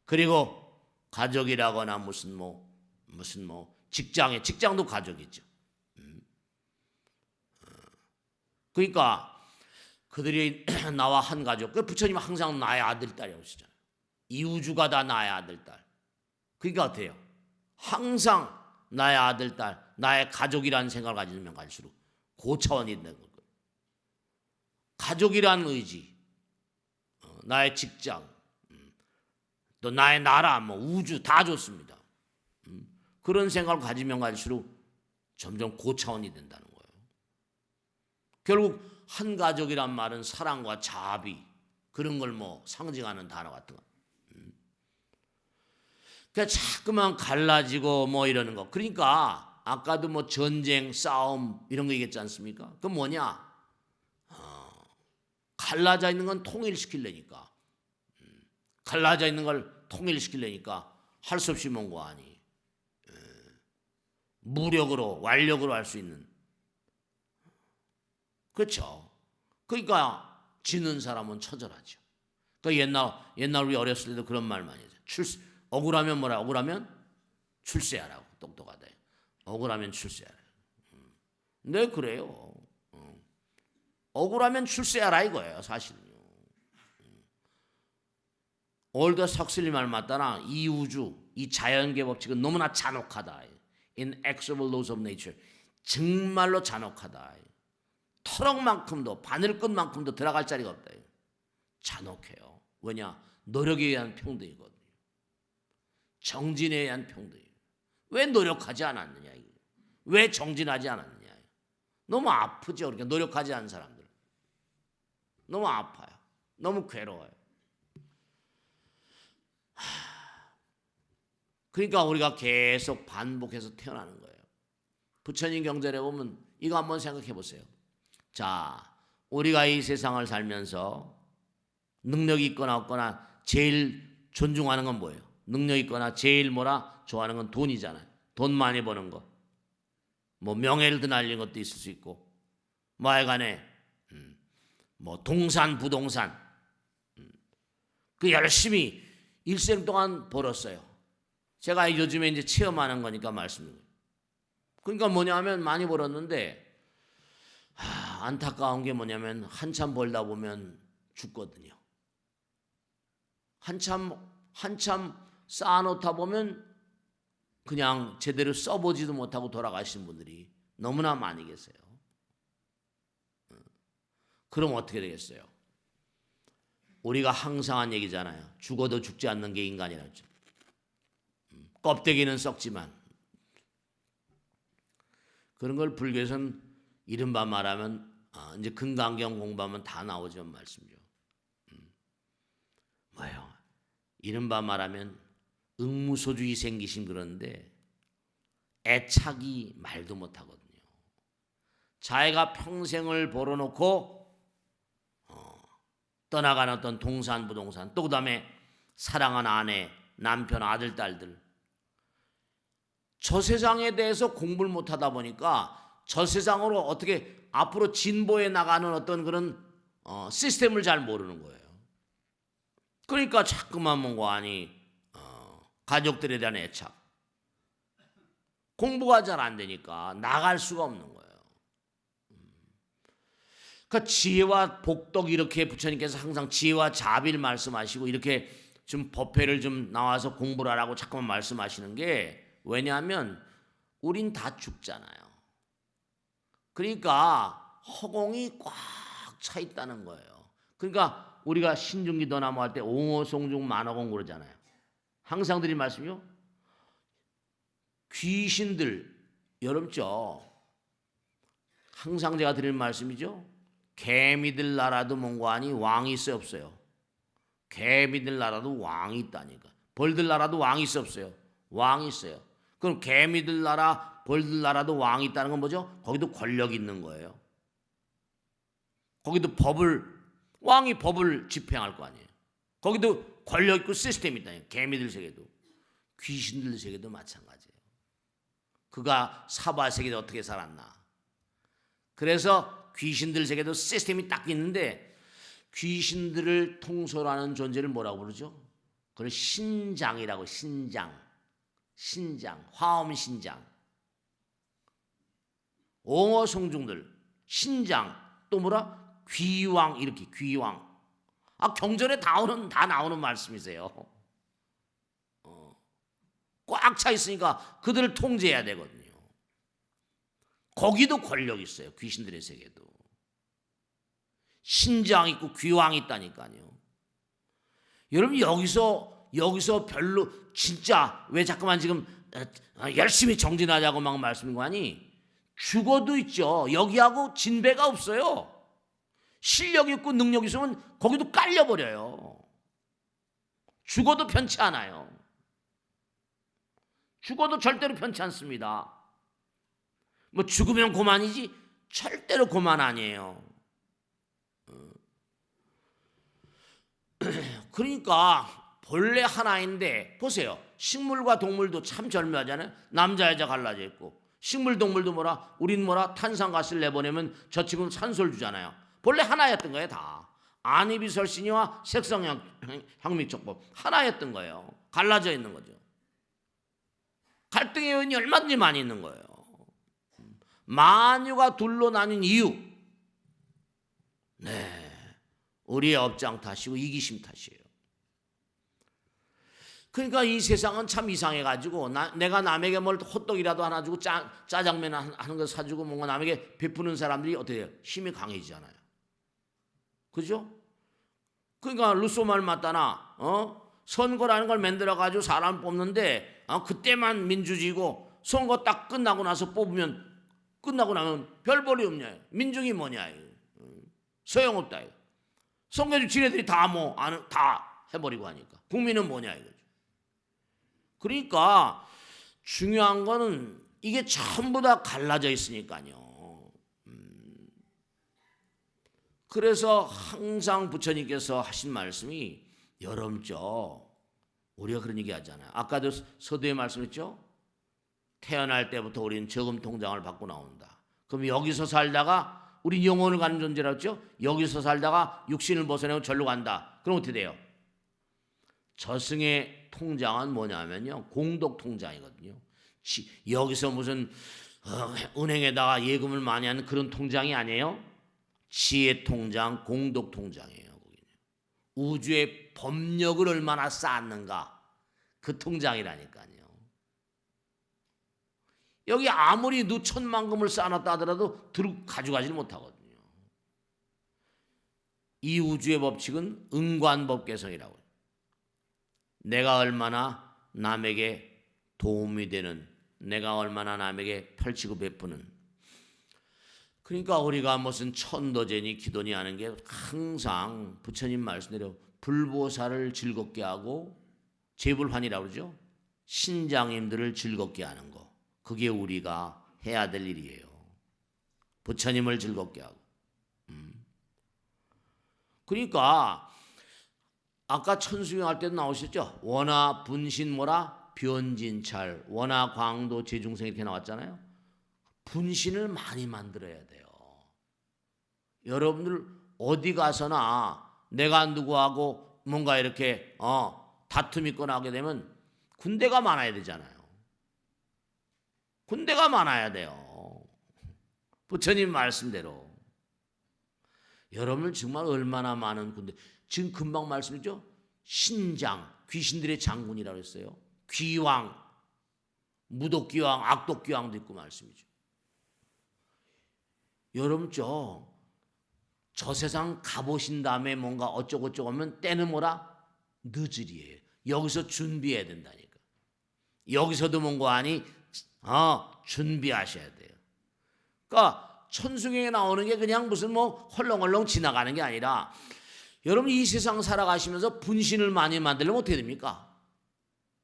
그리고 가족이라거나 무슨 직장도 가족이죠. 그러니까 그들이 나와 한 가족. 그 부처님은 항상 나의 아들, 딸이라고 하시잖아요. 이 우주가 다 나의 아들, 딸. 그러니까 어때요? 항상 나의 아들, 딸, 나의 가족이라는 생각을 가지면 갈수록 고차원이 있는 거예요. 가족이라는 의지, 나의 직장, 또 나의 나라, 우주 다 좋습니다. 그런 생각을 가지면 갈수록 점점 고차원이 된다는 거예요. 결국 한 가족이란 말은 사랑과 자비 그런 걸 상징하는 단어 같은 거. 그러니까 자꾸만 갈라지고 이러는 거. 그러니까 아까도 전쟁, 싸움 이런 거 얘기했지 않습니까? 그 뭐냐? 갈라져 있는 건 통일시키려니까. 갈라져 있는 걸 통일시키려니까 할 수 없이 뭔가 아니. 무력으로, 완력으로 할 수 있는. 그렇죠. 그러니까 지는 사람은 처절하죠. 그러니까 옛날 우리 어렸을 때도 그런 말 많이 하죠. 억울하면 뭐라? 억울하면 출세하라고. 똑똑하다. 억울하면 출세하라. 네, 그래요. 억울하면 출세하라 이거예요, 사실은요. 올더 석슬리 말 맞다나 이 우주, 이 자연계 법칙은 너무나 잔혹하다. Inexorable laws of nature. 정말로 잔혹하다. 터럭만큼도 바늘끝만큼도 들어갈 자리가 없다. 잔혹해요. 왜냐? 노력에 의한 평등이거든요. 정진에 의한 평등이에요. 왜 노력하지 않았느냐? 왜 정진하지 않았느냐? 너무 아프죠. 그러니까 노력하지 않은 사람들. 너무 아파요. 너무 괴로워요. 그러니까 우리가 계속 반복해서 태어나는 거예요. 부처님 경전에 보면 이거 한번 생각해 보세요. 자, 우리가 이 세상을 살면서 능력이 있거나 없거나 제일 존중하는 건 뭐예요? 능력 있거나 제일 좋아하는 건 돈이잖아요. 돈 많이 버는 거. 명예를 드날리는 것도 있을 수 있고. 하여간에 동산, 부동산. 그 열심히 일생 동안 벌었어요. 제가 요즘에 이제 체험하는 거니까 말씀드려요. 그러니까 뭐냐면 많이 벌었는데 안타까운 게 뭐냐면 한참 벌다 보면 죽거든요. 한참 쌓아놓다 보면 그냥 제대로 써보지도 못하고 돌아가시는 분들이 너무나 많이 계세요. 그럼 어떻게 되겠어요? 우리가 항상 한 얘기잖아요. 죽어도 죽지 않는 게 인간이라죠. 껍데기는 썩지만. 그런 걸 불교에서는 이른바 말하면 이제 금강경 공부하면 다 나오죠 말씀이죠. 뭐예요? 이른바 말하면 응무소주의 생기신 그런데 애착이 말도 못하거든요. 자기가 평생을 벌어놓고 떠나간 어떤 동산, 부동산, 또 그 다음에 사랑한 아내, 남편, 아들, 딸들. 저 세상에 대해서 공부를 못하다 보니까 저 세상으로 어떻게 앞으로 진보해 나가는 어떤 그런 시스템을 잘 모르는 거예요. 그러니까 자꾸만 가족들에 대한 애착. 공부가 잘 안 되니까 나갈 수가 없는 거예요. 그러니까 지혜와 복덕 이렇게 부처님께서 항상 지혜와 자비를 말씀하시고 이렇게 좀 법회를 좀 나와서 공부를 하라고 자꾸만 말씀하시는 게 왜냐하면 우린 다 죽잖아요. 그러니까 허공이 꽉 차 있다는 거예요. 그러니까 우리가 신중기도 나무 할 때 옹호송중 만화공 그러잖아요. 항상 드린 말씀이요. 귀신들 여름죠. 항상 제가 드리는 말씀이죠. 개미들 나라도 뭔가하니 왕이 있어요 없어요? 개미들 나라도 왕이 있다니까. 벌들 나라도 왕이 있어요 없어요? 왕이 있어요. 그럼 개미들 나라 벌들 나라도 왕이 있다는 건 뭐죠? 거기도 권력이 있는 거예요. 거기도 왕이 법을 집행할 거 아니에요. 거기도 권력 있고 시스템이 있다니까. 개미들 세계도 귀신들 세계도 마찬가지예요. 그가 사바 세계에 어떻게 살았나. 그래서 귀신들 세계도 시스템이 딱 있는데 귀신들을 통솔하는 존재를 뭐라고 부르죠? 그걸 신장이라고. 신장, 화엄신장. 옹호송중들 신장, 또 뭐라? 귀왕. 이렇게 귀왕. 경전에 다 나오는 말씀이세요. 꽉 차 있으니까 그들을 통제해야 되거든요. 거기도 권력이 있어요. 귀신들의 세계도. 신장 있고 귀왕이 있다니까요. 여러분 여기서 별로 진짜 왜 자꾸만 지금 열심히 정진하자고 막 말씀인 거 아니? 죽어도 있죠. 여기하고 진배가 없어요. 실력 있고 능력 있으면 거기도 깔려버려요. 죽어도 편치 않아요. 죽어도 절대로 편치 않습니다. 뭐 죽으면 고만이지 절대로 고만 아니에요. 그러니까 본래 하나인데 보세요. 식물과 동물도 참 절묘하잖아요. 남자 여자 갈라져 있고 식물 동물도 뭐라 우린 뭐라 탄산가스를 내보내면 저 친구는 산소를 주잖아요. 본래 하나였던 거예요. 다 안이비설신이와 색성향미촉법 하나였던 거예요. 갈라져 있는 거죠. 갈등의 요인이 얼마든지 많이 있는 거예요. 만유가 둘로 나뉜 이유, 우리의 업장 탓이고 이기심 탓이에요. 그러니까 이 세상은 참 이상해가지고 내가 남에게 뭘 호떡이라도 하나 주고 짜장면 하는 거 사주고 뭔가 남에게 베푸는 사람들이 어떻게 해요? 힘이 강해지잖아요. 그죠? 그러니까 루소 말 맞다나 선거라는 걸 만들어가지고 사람 뽑는데 그때만 민주주의고 선거 딱 끝나고 나서 뽑으면 끝나고 나면 별 볼이 없냐. 민중이 뭐냐. 소용없다. 선거주 지네들이 다 해버리고 하니까 국민은 뭐냐 이거죠. 그러니까 중요한 거는 이게 전부 다 갈라져 있으니까요. 그래서 항상 부처님께서 하신 말씀이 여러분죠. 우리가 그런 얘기 하잖아요. 아까도 서두에 말씀했죠. 태어날 때부터 우리는 저금 통장을 받고 나온다. 그럼 여기서 살다가 우리 영혼을 가는 존재라고 했죠. 여기서 살다가 육신을 벗어내고 절로 간다. 그럼 어떻게 돼요? 저승의 통장은 뭐냐면요. 공덕 통장이거든요. 여기서 무슨 은행에다가 예금을 많이 하는 그런 통장이 아니에요. 지혜 통장, 공덕 통장이에요. 우주의 법력을 얼마나 쌓았는가. 그 통장이라니까요. 여기 아무리 누천만금을 쌓아놨다 하더라도 가져가지를 못하거든요. 이 우주의 법칙은 응관법계성이라고 해요. 내가 얼마나 남에게 도움이 되는, 내가 얼마나 남에게 펼치고 베푸는. 그러니까 우리가 무슨 천도제니 기도니 하는 게 항상 부처님 말씀대로 불보살을 즐겁게 하고 제불환이라고 그러죠. 신장님들을 즐겁게 하는 거. 그게 우리가 해야 될 일이에요. 부처님을 즐겁게 하고. 그러니까 아까 천수경 할 때도 나오셨죠. 원화 분신 뭐라 변진찰 원화 광도 제중생 이렇게 나왔잖아요. 분신을 많이 만들어야 돼요. 여러분들 어디 가서나 내가 누구하고 뭔가 이렇게 다툼 있거나 하게 되면 군대가 많아야 되잖아요. 군대가 많아야 돼요. 부처님 말씀대로. 여러분 정말 얼마나 많은 군대. 지금 금방 말씀했죠. 신장, 귀신들의 장군이라고 했어요. 귀왕, 무독귀왕, 악독귀왕도 있고 말씀이죠. 여러분 저 세상 가보신 다음에 뭔가 어쩌고저쩌고 하면 때는 뭐라? 늦으리에요. 여기서 준비해야 된다니까. 여기서도 뭔가 하니 준비하셔야 돼요. 그러니까 천수경에 나오는 게 그냥 무슨 뭐 헐렁헐렁 지나가는 게 아니라 여러분 이 세상 살아가시면서 분신을 많이 만들려면 어떻게 됩니까?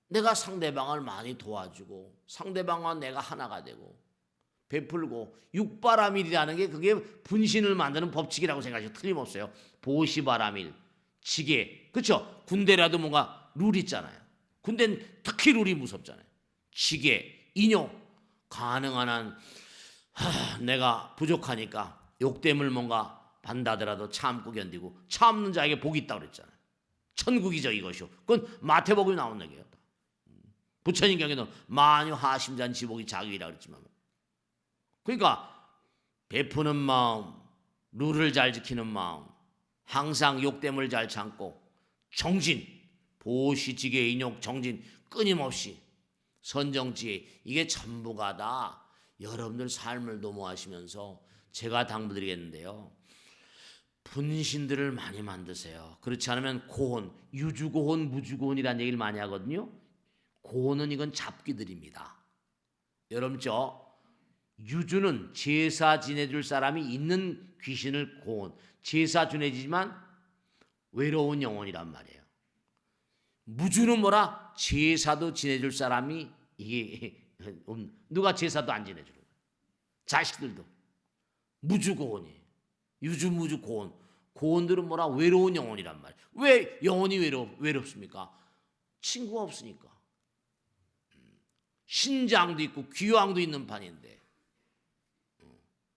내가 상대방을 많이 도와주고 상대방과 내가 하나가 되고 베풀고 육바라밀이라는 게 그게 분신을 만드는 법칙이라고 생각하시면 틀림없어요. 보시바라밀, 지게, 그렇죠? 군대라도 뭔가 룰이 있잖아요. 군대는 특히 룰이 무섭잖아요. 지게, 인용, 가능한 한 내가 부족하니까 욕됨을 뭔가 받다더라도 참고 견디고 참는 자에게 복이 있다고 그랬잖아요. 천국이죠 이것이요. 그건 마태복음에 나온 얘기예요. 부처님 경에는 만유 하심잔 지복이 자유이라 그랬지만 그러니까 베푸는 마음, 룰을 잘 지키는 마음, 항상 욕됨을 잘 참고 정진, 보시지게 인욕 정진 끊임없이 선정지혜 이게 전부가 다 여러분들 삶을 도모하시면서 제가 당부드리겠는데요. 분신들을 많이 만드세요. 그렇지 않으면 고혼, 유주고혼, 무주고혼이라는 얘기를 많이 하거든요. 고혼은 이건 잡기들입니다. 여러분 유주는 제사 지내줄 사람이 있는 귀신을 고혼, 제사 지내지만 외로운 영혼이란 말이에요. 무주는 뭐라? 제사도 지내줄 사람이 이게 누가 제사도 안 지내주는 거예요. 자식들도 무주고혼이에요. 유주무주 고혼. 고혼들은 뭐라? 외로운 영혼이란 말이에요. 왜 영혼이 외롭습니까? 친구가 없으니까. 신장도 있고 귀왕도 있는 판인데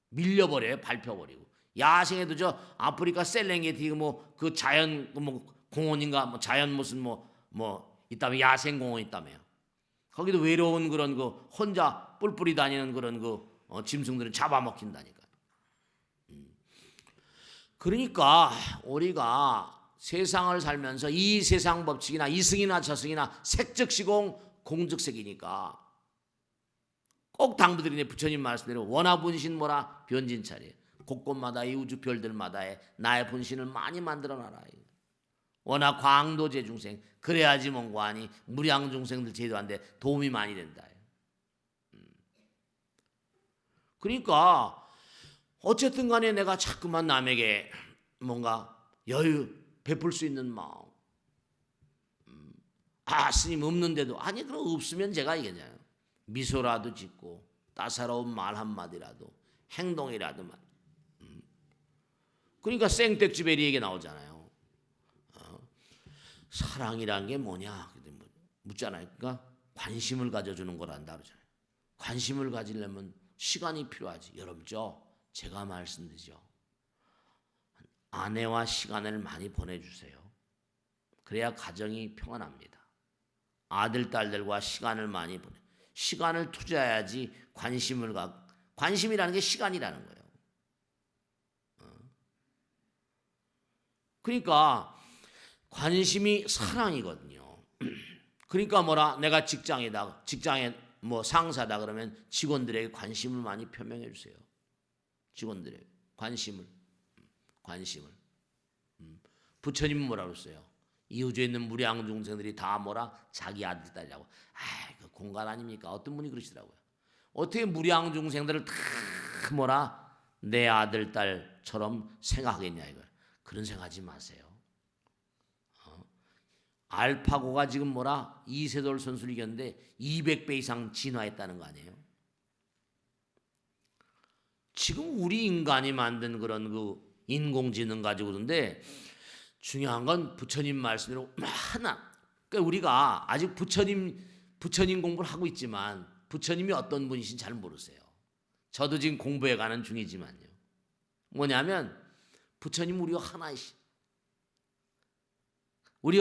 밀려버려요. 밟혀버리고. 야생에도 저 아프리카 셀렝게티 그 자연 공원인가 뭐 자연 무슨 뭐 있다며 야생 공원 있다며요. 거기도 외로운 그런 혼자 뿔뿔이 다니는 그런 짐승들은 잡아먹힌다니까. 그러니까 우리가 세상을 살면서 이 세상 법칙이나 이승이나 저승이나 색즉시공 공즉색이니까 꼭 당부드리네. 부처님 말씀대로 원하분신 뭐라? 변진차례. 곳곳마다 이 우주 별들마다에 나의 분신을 많이 만들어놔라. 원하 광도제 중생. 그래야지 뭔가하니 무량 중생들 제도한테 도움이 많이 된다. 그러니까 어쨌든 간에 내가 자꾸만 남에게 뭔가 여유 베풀 수 있는 마음. 스님 없는데도 아니 그럼 없으면 제가 이게냐 미소라도 짓고 따사로운 말 한마디라도 행동이라도 말. 그러니까 생텍쥐베리에게 나오잖아요. 사랑이란 게 뭐냐 묻잖아요. 그러니까 관심을 가져주는 거란다 그러잖아요. 관심을 가지려면 시간이 필요하지. 여러분 제가 말씀드리죠. 아내와 시간을 많이 보내주세요. 그래야 가정이 평안합니다. 아들, 딸들과 시간을 많이 보내. 시간을 투자해야지 관심을 갖고. 관심이라는 게 시간이라는 거예요. 그러니까 관심이 사랑이거든요. 그러니까 뭐라? 내가 직장에 상사다 그러면 직원들에게 관심을 많이 표명해 주세요. 직원들에게 관심을. 부처님은 뭐라고 했어요? 이 우주에 있는 무량 중생들이 다 뭐라? 자기 아들 딸이라고. 그 공간 아닙니까? 어떤 분이 그러시더라고요. 어떻게 무량 중생들을 다 뭐라? 내 아들 딸처럼 생각하겠냐 이거. 그런 생각하지 마세요. 알파고가 지금 뭐라? 이세돌 선수를 이겼는데 200배 이상 진화했다는 거 아니에요? 지금 우리 인간이 만든 그런 인공지능 가지고 그런데 중요한 건 부처님 말씀대로 하나. 그러니까 우리가 아직 부처님 공부를 하고 있지만 부처님이 어떤 분이신지 잘 모르세요. 저도 지금 공부해 가는 중이지만요. 뭐냐면 부처님 우리와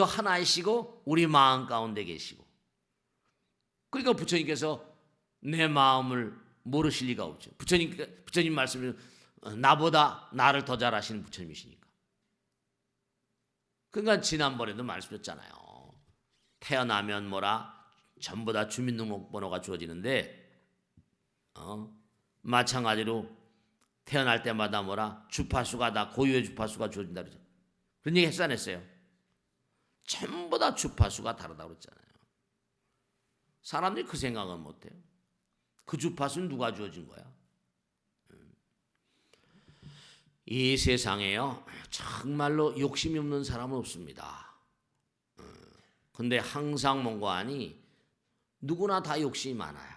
하나이시고 우리 마음 가운데 계시고 그러니까 부처님께서 내 마음을 모르실 리가 없죠. 부처님 말씀은 나보다 나를 더 잘 아시는 부처님이시니까. 그러니까 지난번에도 말씀드렸잖아요. 태어나면 뭐라 전부 다 주민등록번호가 주어지는데 마찬가지로 태어날 때마다 뭐라 주파수가 다 고유의 주파수가 주어진다 그러죠. 그런 얘기 했어 안 했어요? 전부 다 주파수가 다르다고 그랬잖아요. 사람들이 그 생각은 못해요. 그 주파수는 누가 주어진 거야? 이 세상에요 정말로 욕심이 없는 사람은 없습니다. 근데 항상 뭔가 하니 누구나 다 욕심이 많아요.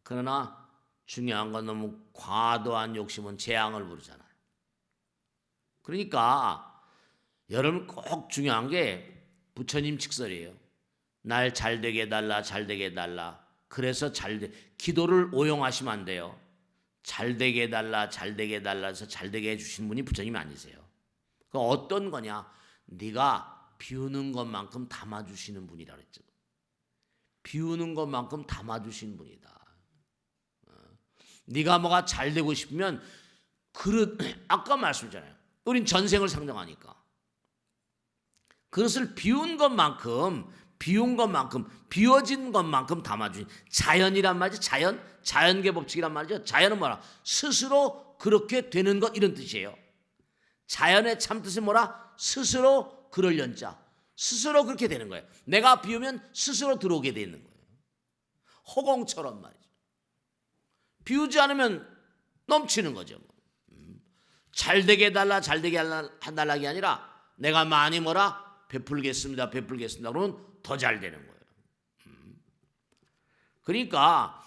그러나 중요한 건 너무 과도한 욕심은 재앙을 부르잖아요. 그러니까 여러분 꼭 중요한 게 부처님 직설이에요. 날 잘되게 해달라 잘되게 해달라. 그래서 기도를 오용하시면 안 돼요. 잘되게 해달라 잘되게 해달라 해서 잘되게 해주신 분이 부처님이 아니세요. 그 어떤 거냐? 네가 비우는 것만큼 담아주시는 분이라 그랬죠. 비우는 것만큼 담아주신 분이다. 네가 뭐가 잘 되고 싶으면 아까 말씀드렸잖아요. 우린 전생을 상정하니까 그것을 비운 것만큼 비워진 것만큼 담아주신 자연이란 말이죠. 자연계 법칙이란 말이죠. 자연은 뭐라? 스스로 그렇게 되는 것 이런 뜻이에요. 자연의 참 뜻은 뭐라? 스스로 그럴련자. 스스로 그렇게 되는 거예요. 내가 비우면 스스로 들어오게 되는 거예요. 허공처럼 말이죠. 비우지 않으면 넘치는 거죠. 잘되게 해달라 잘되게 해달라기 아니라 내가 많이 뭐라? 베풀겠습니다. 그러면 더 잘 되는 거예요. 그러니까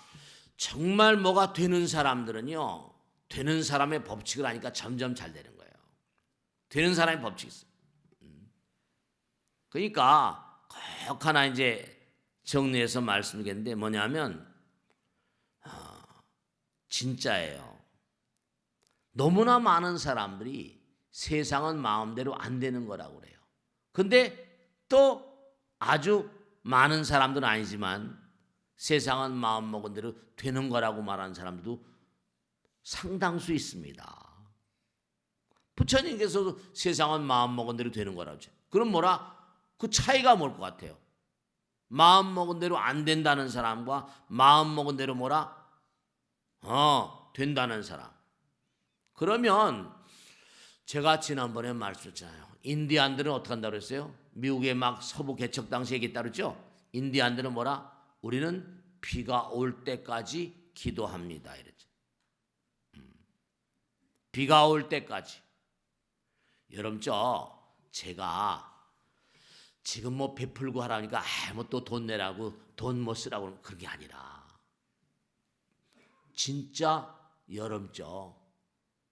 정말 뭐가 되는 사람들은요. 되는 사람의 법칙을 아니까 점점 잘 되는 거예요. 되는 사람의 법칙이 있어요. 그러니까 꼭 하나 이제 정리해서 말씀드리겠는데 뭐냐면 진짜예요. 너무나 많은 사람들이 세상은 마음대로 안 되는 거라고 그래요. 근데 또 아주 많은 사람들은 아니지만 세상은 마음먹은 대로 되는 거라고 말하는 사람들도 상당수 있습니다. 부처님께서도 세상은 마음먹은 대로 되는 거라고 하죠. 그럼 뭐라? 그 차이가 뭘 것 같아요? 마음먹은 대로 안 된다는 사람과 마음먹은 대로 뭐라? 된다는 사람. 그러면 제가 지난번에 말씀드렸잖아요. 인디안들은 어떻게 한다고 그랬어요? 미국의 막 서부 개척 당시 얘기했다 그랬죠? 인디안들은 뭐라? 우리는 비가 올 때까지 기도합니다. 이랬죠. 비가 올 때까지. 여러분 제가 지금 뭐 베풀고 하라니까 뭐 또 돈 내라고 돈 뭐 쓰라고 그런 게 아니라 진짜 여러분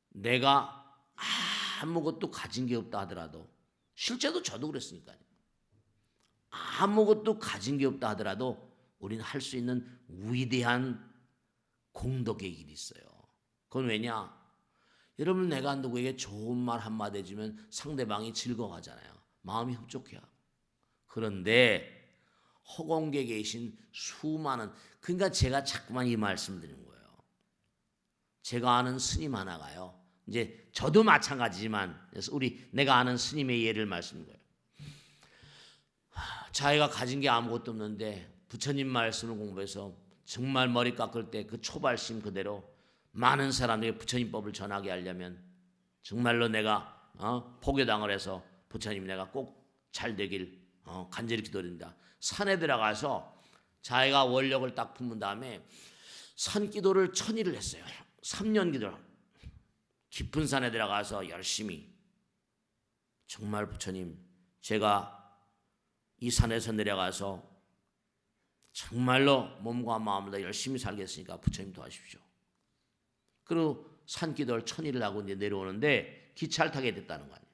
내가 아무것도 가진 게 없다 하더라도 실제도 저도 그랬으니까요. 아무것도 가진 게 없다 하더라도 우리는 할 수 있는 위대한 공덕의 길이 있어요. 그건 왜냐? 여러분 내가 누구에게 좋은 말 한마디 해주면 상대방이 즐거워하잖아요. 마음이 흡족해요. 그런데 허공계에 계신 수많은 그러니까 제가 자꾸만 이 말씀 드리는 거예요. 제가 아는 스님 하나가요. 이제 저도 마찬가지지만 그래서 내가 아는 스님의 예를 말씀드린 거예요. 자기가 가진 게 아무것도 없는데 부처님 말씀을 공부해서 정말 머리 깎을 때 그 초발심 그대로 많은 사람에게 부처님법을 전하게 하려면 정말로 내가 포교당을 해서 부처님 내가 꼭 잘 되길 간절히 기도드립니다. 산에 들어가서 자기가 원력을 딱 품은 다음에 산기도를 1000일을 했어요. 3년 기도를. 깊은 산에 들어가서 열심히 정말 부처님 제가 이 산에서 내려가서 정말로 몸과 마음을 다 열심히 살겠으니까 부처님 도와주십시오. 그리고 산기도를 1000일을 하고 이제 내려오는데 기차를 타게 됐다는 거 아니에요.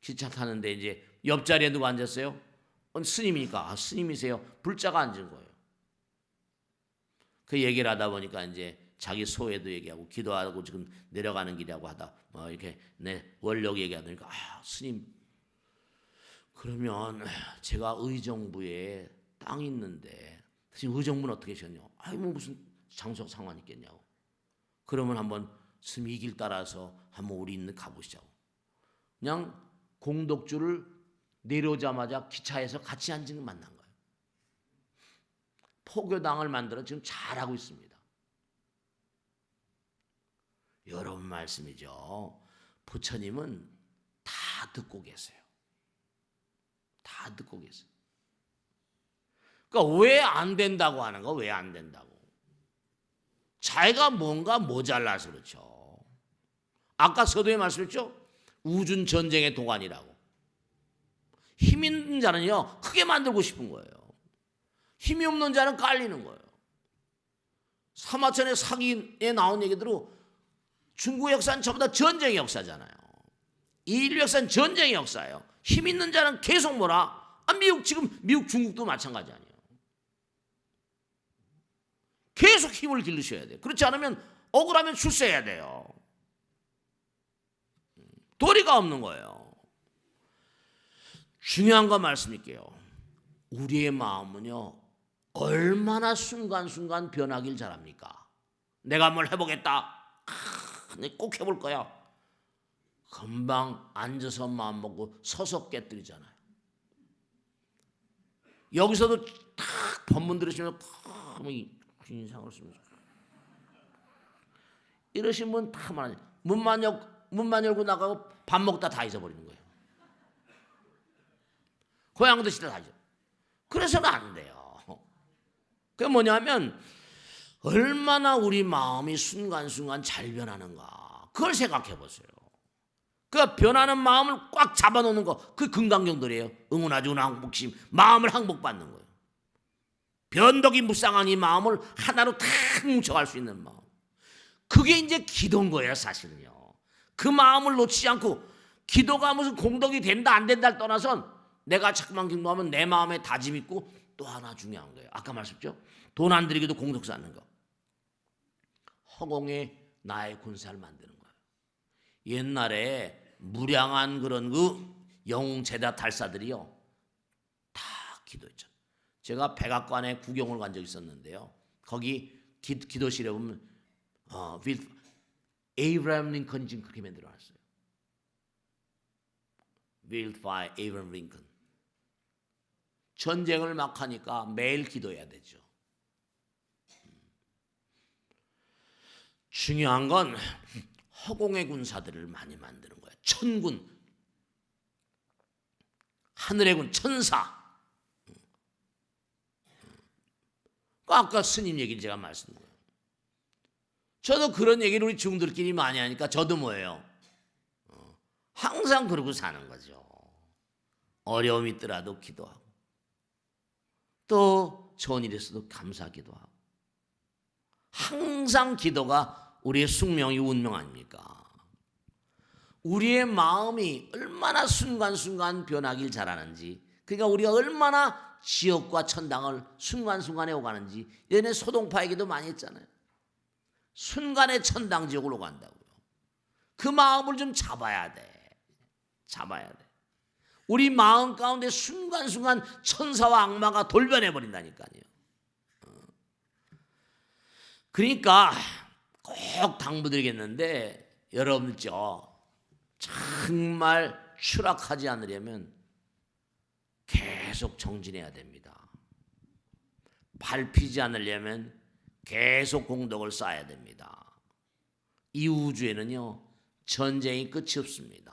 기차 타는데 이제 옆자리에 누가 앉았어요? 스님이니까 스님이세요. 불자가 앉은 거예요. 그 얘기를 하다 보니까 이제 자기 소회도 얘기하고 기도하고 지금 내려가는 길이라고 하다 이렇게 내 원력 얘기하니까 스님 그러면 제가 의정부에 땅이 있는데 대신 의정부는 어떻게 하셨냐? 아이 뭐 무슨 장소가 상관이 있겠냐고. 그러면 한번 스님 이 길 따라서 한번 우리 있는 가보시자고. 그냥 공덕주를 내려오자마자 기차에서 같이 앉은 만난 거예요. 포교당을 만들어 지금 잘하고 있습니다. 여러분 말씀이죠. 부처님은 다 듣고 계세요. 다 듣고 계세요. 그러니까 왜 안 된다고 하는 거? 왜 안 된다고? 자기가 뭔가 모자라서 그렇죠. 아까 서두에 말씀했죠. 우준 전쟁의 도관이라고. 힘 있는 자는요 크게 만들고 싶은 거예요. 힘이 없는 자는 깔리는 거예요. 사마천의 사기에 나온 얘기대로 중국 역사는 전부 다 전쟁의 역사잖아요. 인류 역사는 전쟁의 역사예요. 힘 있는 자는 계속 뭐라? 미국 중국도 마찬가지 아니에요. 계속 힘을 기르셔야 돼요. 그렇지 않으면 억울하면 출세해야 돼요. 도리가 없는 거예요. 중요한 거 말씀드릴게요. 우리의 마음은요 얼마나 순간순간 변하길 잘합니까? 내가 뭘 해보겠다. 꼭 해볼 거야. 금방 앉아서 마음 먹고 서서 깨뜨리잖아요. 여기서도 딱 법문 들으시면 인상을 쓰면서 이러신 분 다 많아요. 문만 열고 나가고 밥 먹다 다 잊어버리는 거예요. 고향 드시다 다 잊어. 그래서는 안 돼요. 그게 뭐냐면 얼마나 우리 마음이 순간순간 잘 변하는가 그걸 생각해 보세요. 그 변하는 마음을 꽉 잡아놓는 거 그 금강경들이에요. 응원하지 항복심 마음을 항복받는 거예요. 변덕이 무쌍한 이 마음을 하나로 탁 뭉쳐갈 수 있는 마음. 그게 이제 기도인 거예요 사실은요. 그 마음을 놓치지 않고 기도가 무슨 공덕이 된다 안 된다를 떠나선 내가 자꾸만 기도하면 내 마음에 다짐 있고 또 하나 중요한 거예요. 아까 말씀했죠. 돈 안 들이기도 공덕 쌓는 거. 허공에 나의 군사를 만드는 거예요. 옛날에 무량한 그런 그 영웅제자 탈사들이요 다 기도했죠. 제가 백악관에 구경을 간 적이 있었는데요. 거기 기도실에 보면 에이브라임 링컨이 지금 그렇게 만들어놨어요. Built by Abraham Lincoln. 전쟁을 막 하니까 매일 기도해야 되죠. 중요한 건 허공의 군사들을 많이 만드는 거예요. 천군, 하늘의 군, 천사. 아까 스님 얘기를 제가 말씀드려요. 저도 그런 얘기를 우리 중들끼리 많이 하니까 저도 뭐예요? 항상 그러고 사는 거죠. 어려움이 있더라도 기도하고 또 좋은 일 있어도 감사하기도 하고 항상 기도가 우리의 숙명이 운명 아닙니까? 우리의 마음이 얼마나 순간순간 변하길 잘하는지 그러니까 우리가 얼마나 지옥과 천당을 순간순간에 오가는지 예전에 소동파 얘기도 많이 했잖아요. 순간에 천당 지옥으로 간다고요. 그 마음을 좀 잡아야 돼. 잡아야 돼. 우리 마음 가운데 순간순간 천사와 악마가 돌변해버린다니까요. 그러니까 꼭 당부드리겠는데 여러분죠 정말 추락하지 않으려면 계속 정진해야 됩니다. 밟히지 않으려면 계속 공덕을 쌓아야 됩니다. 이 우주에는요 전쟁이 끝이 없습니다.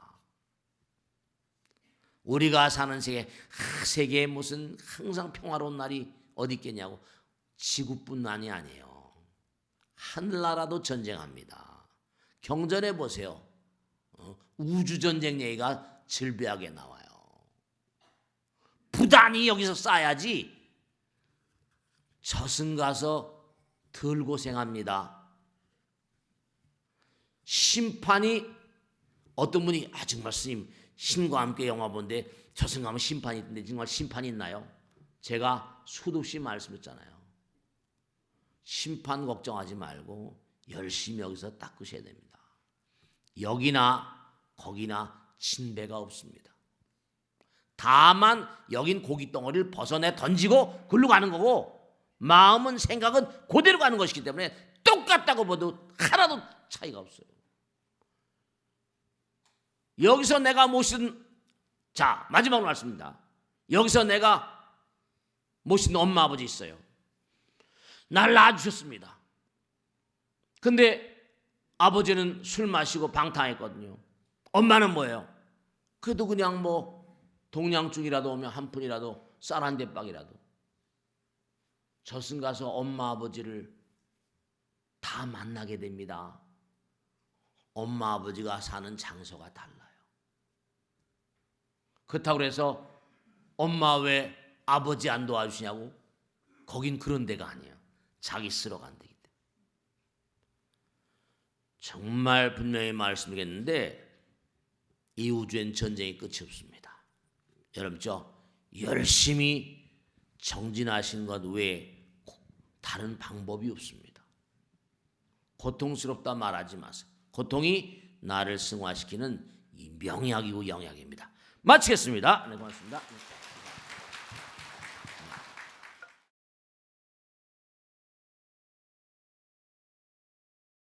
우리가 사는 세계에 무슨 항상 평화로운 날이 어디 있겠냐고. 지구뿐만이 아니에요. 하늘나라도 전쟁합니다. 경전해 보세요. 우주전쟁 얘기가 질비하게 나와요. 부단히 여기서 쌓아야지 저승 가서 덜 고생합니다. 심판이 어떤 분이 정말 스님 신과 함께 영화 본데 저승 가면 심판이 있는데 정말 심판이 있나요? 제가 수도 없이 말씀했잖아요. 심판 걱정하지 말고 열심히 여기서 닦으셔야 됩니다. 여기나 거기나 진배가 없습니다. 다만 여긴 고깃덩어리를 벗어내 던지고 글로 가는 거고 마음은 생각은 그대로 가는 것이기 때문에 똑같다고 봐도 하나도 차이가 없어요. 여기서 내가 모신 자 마지막으로 말씀입니다. 여기서 내가 모신 엄마 아버지 있어요. 날 낳아주셨습니다. 근데 아버지는 술 마시고 방탕했거든요. 엄마는 뭐예요? 그래도 그냥 뭐 동냥증이라도 오면 한 푼이라도 쌀 한 대빵이라도 저승 가서 엄마 아버지를 다 만나게 됩니다. 엄마 아버지가 사는 장소가 달라요. 그렇다고 해서 엄마 왜 아버지 안 도와주시냐고? 거긴 그런 데가 아니에요. 자기 쓰러 간 데기 때문에. 정말 분명히 말씀드리겠는데 이 우주엔 전쟁이 끝이 없습니다. 여러분 열심히 정진하신 것 외에 다른 방법이 없습니다. 고통스럽다 말하지 마세요. 고통이 나를 승화시키는 이 명약이고 영약입니다. 마치겠습니다. 네, 고맙습니다.